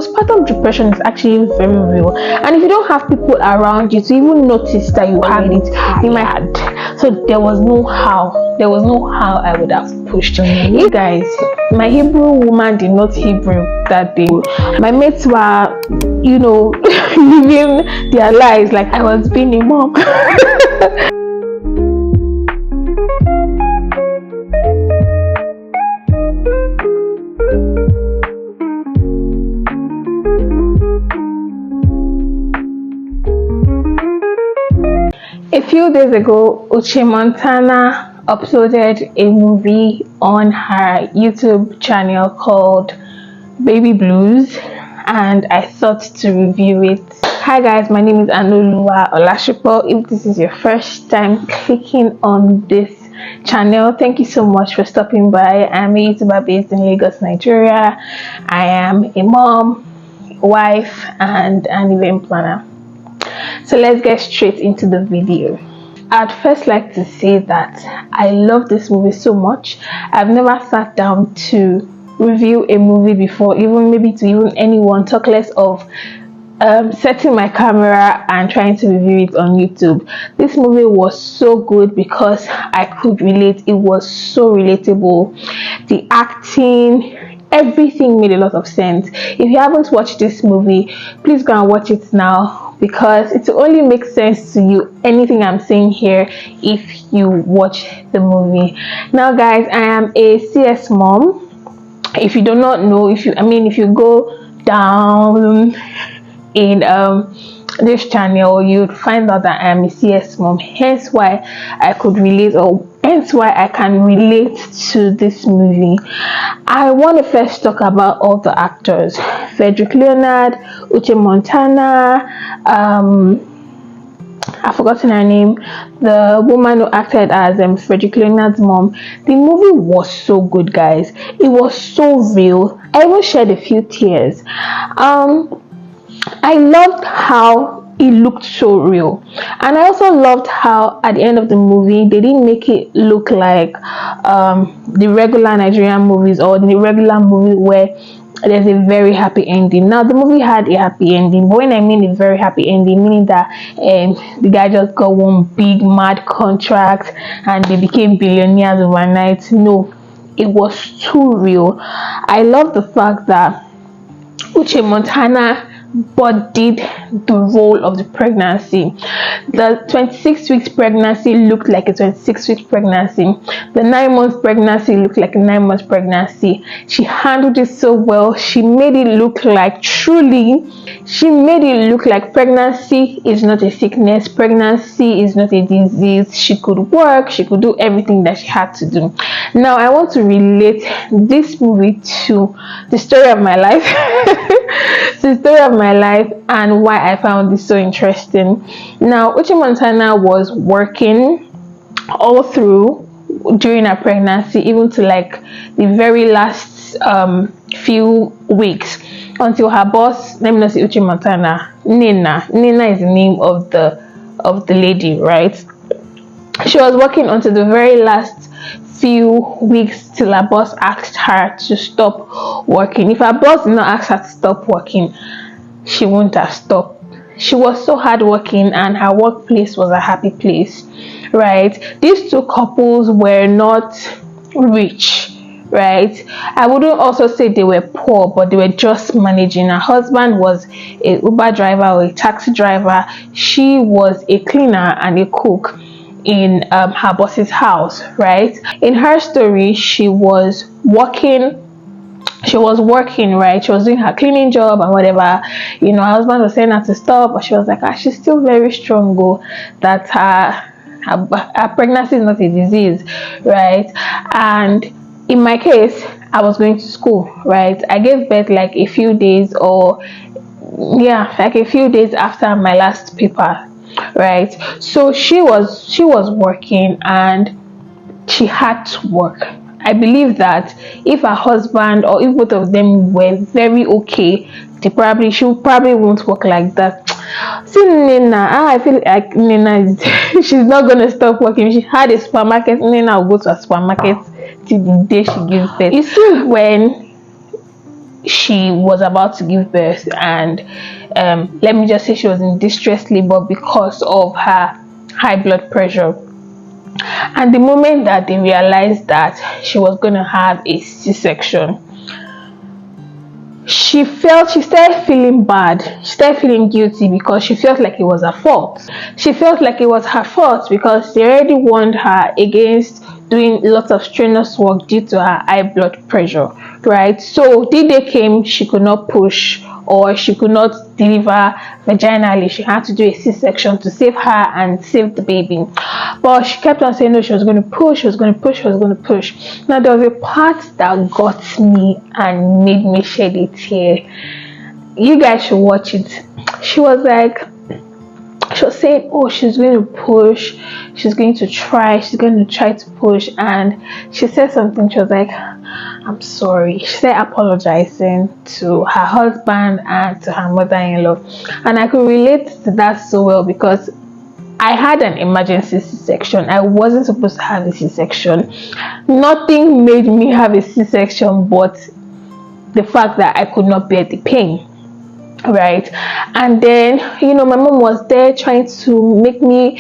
postpartum depression is actually very real, and if you don't have people around you to even notice that you have it, you might have. So there was no how I would have pushed. You guys, my Hebrew woman did not Hebrew that day. My mates were, you know, living their lives like I was being a mom. A few days ago, Uche Montana uploaded a movie on her YouTube channel called Baby Blues, and I thought to review it. Hi guys, my name is Anoluwa Olashipo. If this is your first time clicking on this channel, thank you so much for stopping by. I'm a YouTuber based in Lagos, Nigeria. I am a mom, wife, and an event planner. So let's get straight into the video. I'd first like to say that I love this movie so much. I've never sat down to review a movie before, even anyone, talk less of setting my camera and trying to review it on YouTube. This movie was so good because I could relate. It was so relatable. The acting, everything made a lot of sense. If you haven't watched this movie, please go and watch it now, because it will only make sense to you, anything I'm saying here, if you watch the movie. Now guys, I am a CS mom. If you do not know, if you go down in this channel, you'd find out that I am a CS mom, hence why I could relate, or hence why I can relate to this movie. I want to first talk about all the actors: Frederick Leonard, Uche Montana, I've forgotten her name, the woman who acted as Frederick Leonard's mom. The movie was so good, guys. It was so real. I even shed a few tears. I loved how it looked so real, and I also loved how at the end of the movie they didn't make it look like the regular Nigerian movies, or the regular movie where there's a very happy ending. Now the movie had a happy ending, but when I mean a very happy ending, meaning that the guy just got one big mad contract and they became billionaires overnight. No, it was too real. I love the fact that Uche Montana bodied the role of the pregnancy. The 26 weeks pregnancy looked like a 26 weeks pregnancy. The 9 months pregnancy looked like a 9 months pregnancy. She handled it so well. She made it look like pregnancy is not a sickness, pregnancy is not a disease. She could work, she could do everything that she had to do. Now I want to relate this movie to the story of my life. The story of my life and why I found this so interesting. Now Uche Montana was working all through during her pregnancy, even to like the very last few weeks, until her boss, let me not say Uche Montana, Nina is the name of the lady, right? She was working until the very last few weeks till her boss asked her to stop working. If her boss did not ask her to stop working, she wouldn't have stopped. She was so hardworking, and her workplace was a happy place, right? These two couples were not rich, right? I wouldn't also say they were poor, but they were just managing. Her husband was a Uber driver or a taxi driver. She was a cleaner and a cook in her boss's house, right? In her story, she was working, right? She was doing her cleaning job and whatever. Her husband was saying her to stop, but she was like, she's still very strong, that her pregnancy is not a disease, right? And in my case, I was going to school, right? I gave birth like a few days after my last paper, right? So she was working and she had to work. I believe that if her husband, or if both of them were very okay, she probably won't work like that. See Nina, I feel like Nina she's not gonna stop working. She had a supermarket. Nina will go to a supermarket till the day she gives birth. You see, when she was about to give birth, and let me just say she was in distress labor because of her high blood pressure. And the moment that they realized that she was going to have a C-section, she started feeling bad. She started feeling guilty because she felt like it was her fault. She felt like it was her fault because they already warned her against doing lots of strenuous work due to her high blood pressure, right? So the day came, she could not push, or she could not deliver vaginally. She had to do a C-section to save her and save the baby. But she kept on saying no, she was going to push, she was going to push, she was going to push. Now there was a part that got me and made me shed a tear. You guys should watch it. She was saying, oh, she's going to push, she's going to try to push. And she said something. She was like, I'm sorry. She said, apologizing to her husband and to her mother-in-law. And I could relate to that so well because I had an emergency C-section. I wasn't supposed to have a C-section. Nothing made me have a C-section but the fact that I could not bear the pain, right? And then, my mom was there trying to make me,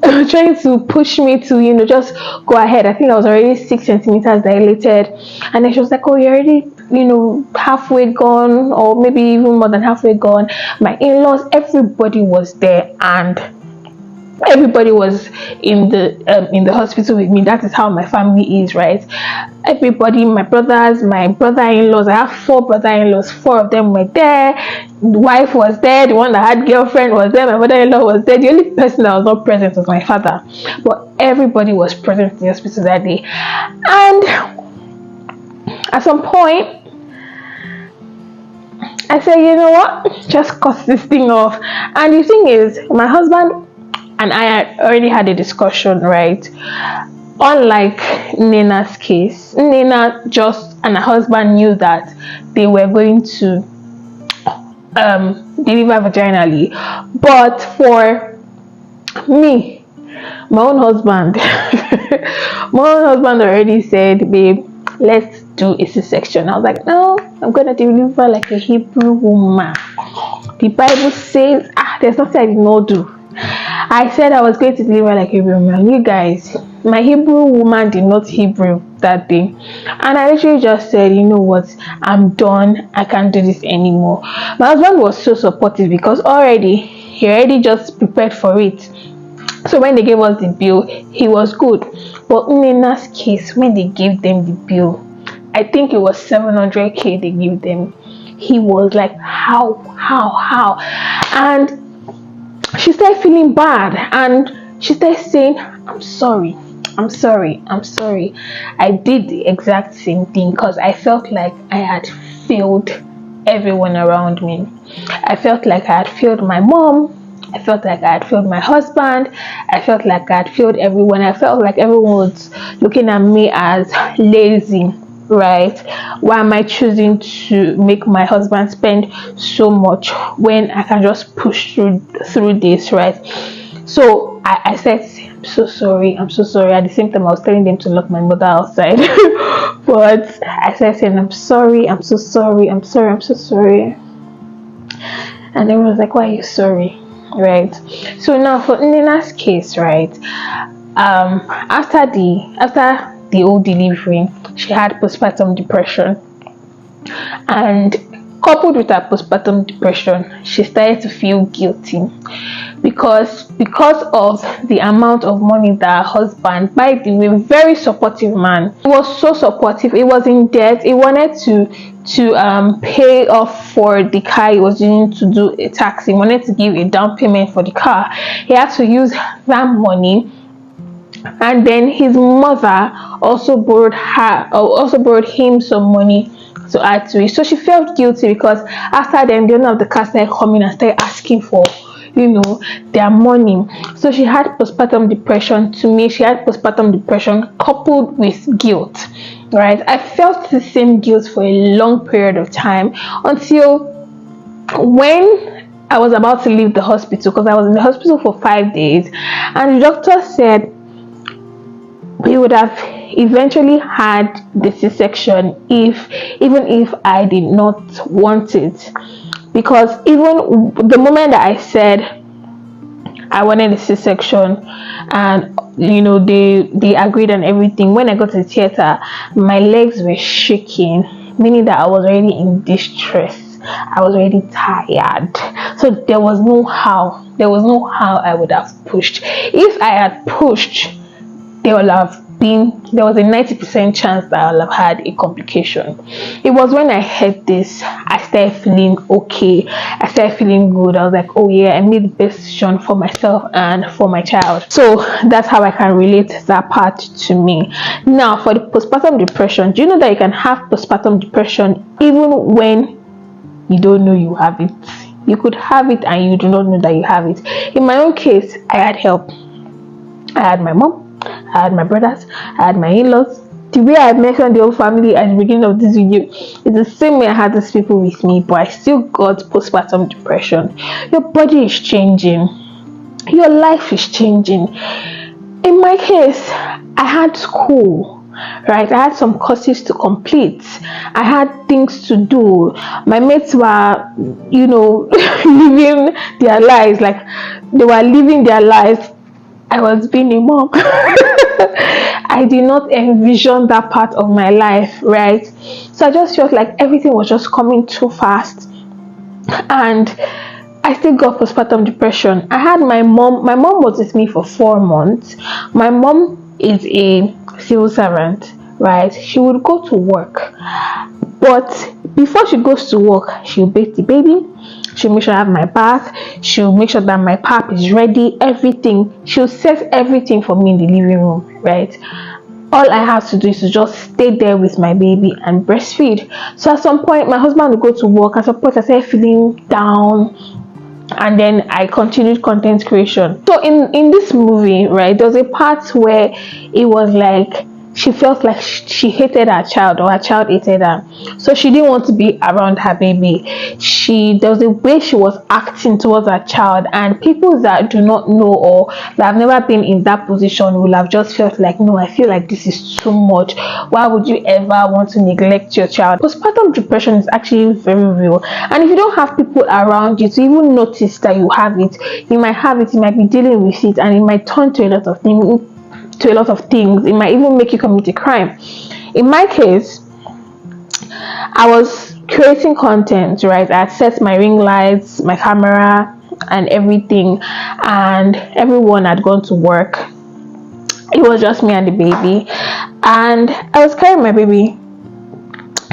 trying to push me to, just go ahead. I think I was already 6 centimeters dilated. And then she was like, oh, you're already, halfway gone, or maybe even more than halfway gone. My in-laws, everybody was there, and everybody was in the hospital with me. That is how my family is, right? Everybody, my brothers, my brother-in-laws, I have 4 brother-in-laws. 4 of them were there. The wife was there. The one that had girlfriend was there. My mother-in-law was there. The only person that was not present was my father, but everybody was present in the hospital that day. And at some point I said, you know what, just cut this thing off. And the thing is, my husband and I had already had a discussion, right? Unlike Nina's case, Nina and her husband knew that they were going to deliver vaginally. But for me, my own husband, already said, babe, let's do a C-section. I was like, no, I'm gonna deliver like a Hebrew woman. The Bible says, there's nothing I did not do. I said I was going to deliver like a Hebrew woman. You guys, my Hebrew woman did not Hebrew that day. And I literally just said, you know what, I'm done. I can't do this anymore. My husband was so supportive because he already just prepared for it. So when they gave us the bill, he was good. But in Nina's case, when they gave them the bill, I think it was 700k they gave them. He was like, how? And she started feeling bad, and she started saying, I'm sorry. I did the exact same thing because I felt like I had failed everyone around me. I felt like I had failed my mom. I felt like I had failed my husband. I felt like I had failed everyone. I felt like everyone was looking at me as lazy, right? Why am I choosing to make my husband spend so much when I can just push through this, right? So I said, I'm so sorry. At the same time, I was telling them to lock my mother outside. But I said, I'm sorry. I'm so sorry. And everyone was like, why are you sorry? Right? So now for Nina's case, right? After the old delivery, she had postpartum depression, and coupled with her postpartum depression, she started to feel guilty because of the amount of money that her husband, by the way, very supportive man, he was so supportive. He was in debt. He wanted to pay off for the car he was using to do a taxi. He wanted to give a down payment for the car. He had to use that money. And then his mother also borrowed him some money to add to it. So she felt guilty because after them, the owner of the car started coming and started asking for, their money. So she had postpartum depression. To me, she had postpartum depression coupled with guilt, right? I felt the same guilt for a long period of time until when I was about to leave the hospital, because I was in the hospital for 5 days, and the doctor said we would have eventually had the C-section, even if I did not want it, because even the moment that I said I wanted a C-section, and they agreed and everything, when I got to the theater, my legs were shaking, meaning that I was already in distress. I was already tired, so there was no how I would have pushed. If I had pushed, there was a 90% chance that I would have had a complication. It was when I heard this, I started feeling okay. I started feeling good. I was like, oh yeah, I made the best decision for myself and for my child. So that's how I can relate that part to me. Now, for the postpartum depression, do you know that you can have postpartum depression even when you don't know you have it? You could have it and you do not know that you have it. In my own case, I had help. I had my mom, I had my brothers, I had my in-laws. The way I mentioned the whole family at the beginning of this video is the same way I had these people with me, but I still got postpartum depression. Your body is changing, your life is changing. In my case, I had school, right? I had some courses to complete, I had things to do. My mates were, living their lives, like they were living their lives. I was being a mom. I did not envision that part of my life, right? So I just felt like everything was just coming too fast, and I still got postpartum depression. I had my mom was with me for 4 months. My mom is a civil servant, right? She would go to work, but before she goes to work, she'll bathe the baby, she'll make sure I have my bath, she'll make sure that my pap is ready, everything. She'll set everything for me in the living room, right? All I have to do is to just stay there with my baby and breastfeed. So at some point, my husband would go to work. At some point, I started feeling down, and then I continued content creation. So in this movie, right, there was a part where it was like she felt like she hated her child, or her child hated her, so she didn't want to be around her baby. There was a way she was acting towards her child, and people that do not know or that have never been in that position will have just felt like, no, I feel like this is too much. Why would you ever want to neglect your child? Postpartum depression is actually very real, and if you don't have people around you to even notice that you have it, you might be dealing with it, and it might turn to a lot of things. It might even make you commit a crime. In my case, I was creating content, right? I had set my ring lights, my camera, and everything, and everyone had gone to work. It was just me and the baby, and I was carrying my baby.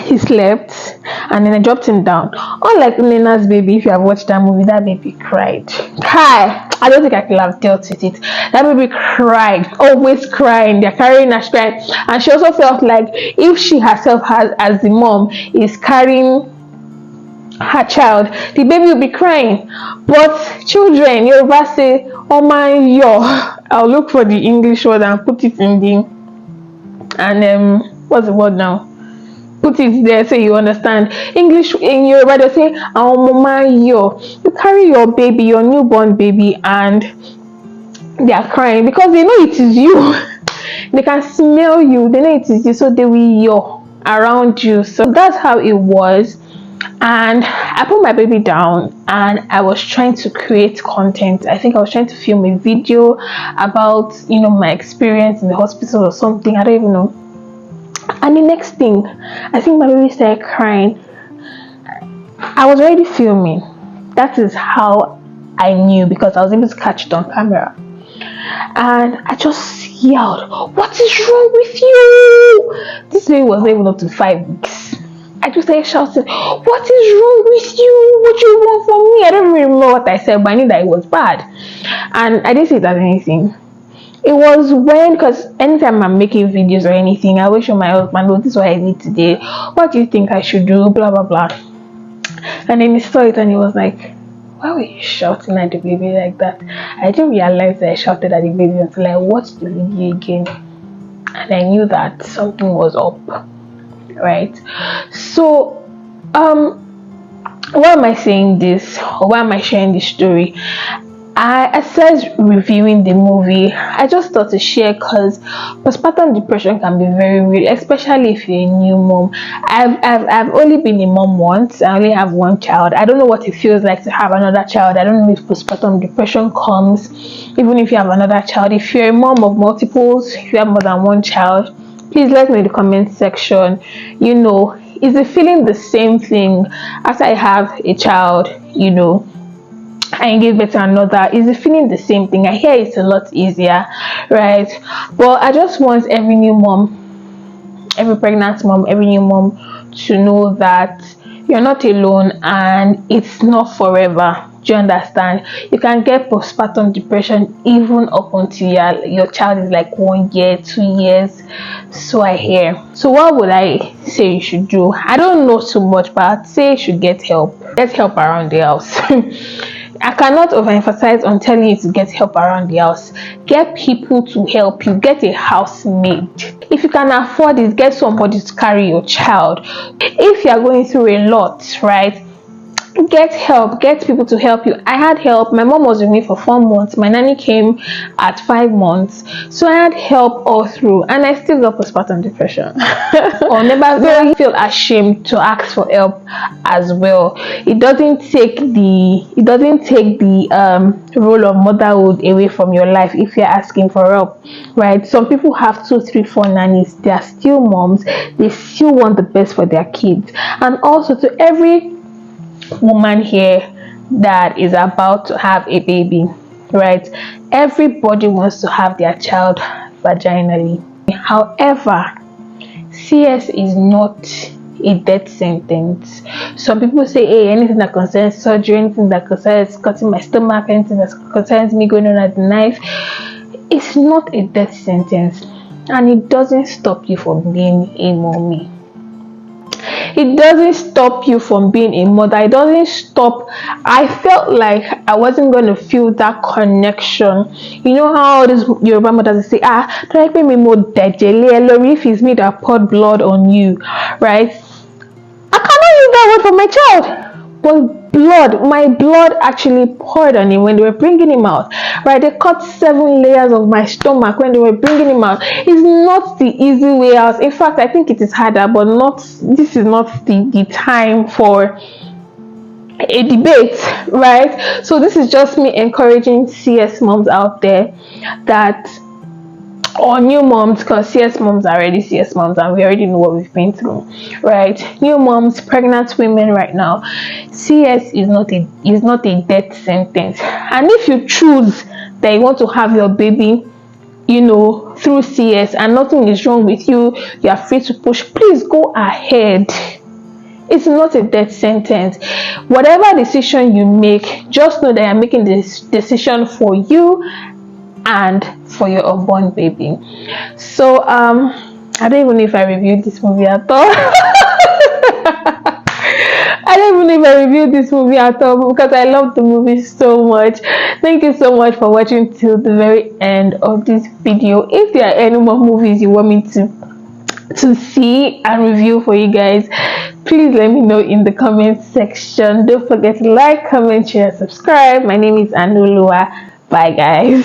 He slept, and then I dropped him down. Unlike Lena's baby, if you have watched that movie, that baby cried. I don't think I could have dealt with it. That baby cried, always crying. They're carrying her crying, and she also felt like if she herself as the mom is carrying her child, the baby will be crying. But children, Yoruba say, "Oh my yo." I'll look for the English word and put it in the what's the word now? Put it there so you understand. English in Yoruba they say, "Oh mama yo." You carry your baby, your newborn baby, and they are crying because they know it is you. They can smell you, they know it is you, so they will yo around you. So that's how it was. And I put my baby down, and I was trying to create content. I think I was trying to film a video about my experience in the hospital or something. I don't even know. And the next thing, I think my baby started crying. I was already filming. That is how I knew, because I was able to catch it on camera. And I just yelled, "What is wrong with you?" This baby was not even up to 5 weeks. I just started shouting, "What is wrong with you? What do you want from me?" I don't even remember what I said, but I knew that it was bad. And I didn't see it as anything. It was because anytime I'm making videos or anything, I always show my husband, "Oh, this is what I did today. What do you think I should do? Blah, blah, blah." And then he saw it and he was like, "Why were you shouting at the baby like that?" I didn't realize that I shouted at the baby until I watched the video again. And I knew that something was up, right? So, why am I saying this? Or why am I sharing this story? I started reviewing the movie. I just thought to share because postpartum depression can be very real, especially if you're a new mom. I've only been a mom once. I only have one child. I don't know what it feels like to have another child. I don't know if postpartum depression comes even if you have another child. If you're a mom of multiples, if you have more than one child, please let me in the comment section. Is the feeling the same thing after I have a child? I give birth to another. Is the feeling the same thing? I hear it's a lot easier, right? But I just want every new mom, every pregnant mom, every new mom to know that you're not alone and it's not forever. Do you understand? You can get postpartum depression even up until your child is like 1 year, 2 years. So I hear. So what would I say you should do? I don't know so much, but I'd say you should get help. Get help around the house. I cannot overemphasize on telling you to get help around the house. Get people to help you. Get a housemaid. If you can afford it, get somebody to carry your child. If you are going through a lot, right? Get help. Get people to help you. I had help. My mom was with me for 4 months. My nanny came at 5 months. So I had help all through, and I still got postpartum depression. Or never feel ashamed to ask for help as well. It doesn't take the role of motherhood away from your life if you're asking for help, right? Some people have 2, 3, 4 nannies. They are still moms. They still want the best for their kids. And also to every woman here that is about to have a baby, right? Everybody wants to have their child vaginally. However, CS is not a death sentence. Some people say, hey, anything that concerns surgery, anything that concerns cutting my stomach, anything that concerns me going on at the knife, it's not a death sentence, and it doesn't stop you from being a mommy. It doesn't stop you from being a mother. It doesn't stop. I felt like I wasn't going to feel that connection. You know how these Yoruba mothers say, don't make me more dejele if it's me that poured blood on you, right? I cannot use that word for my child, but my blood actually poured on him when they were bringing him out, right? They cut 7 layers of my stomach when they were bringing him out. It's not the easy way out. In fact, I think it is harder, but this is not the time for a debate, right? So this is just me encouraging CS moms out there or new moms, because CS moms are already CS moms and we already know what we've been through, right? New moms, pregnant women right now, CS is not a death sentence. And if you choose that you want to have your baby through CS and nothing is wrong with you, you are free to push, please go ahead. It's not a death sentence. Whatever decision you make, just know that you're making this decision for you and for your unborn baby. So I don't even know if I reviewed this movie at all. I don't even know if I reviewed this movie at all because I love the movie so much. Thank you so much for watching till the very end of this video. If there are any more movies you want me to see and review for you guys, please let me know in the comment section. Don't forget to like, comment, share, subscribe. My name is Anulua. Bye guys.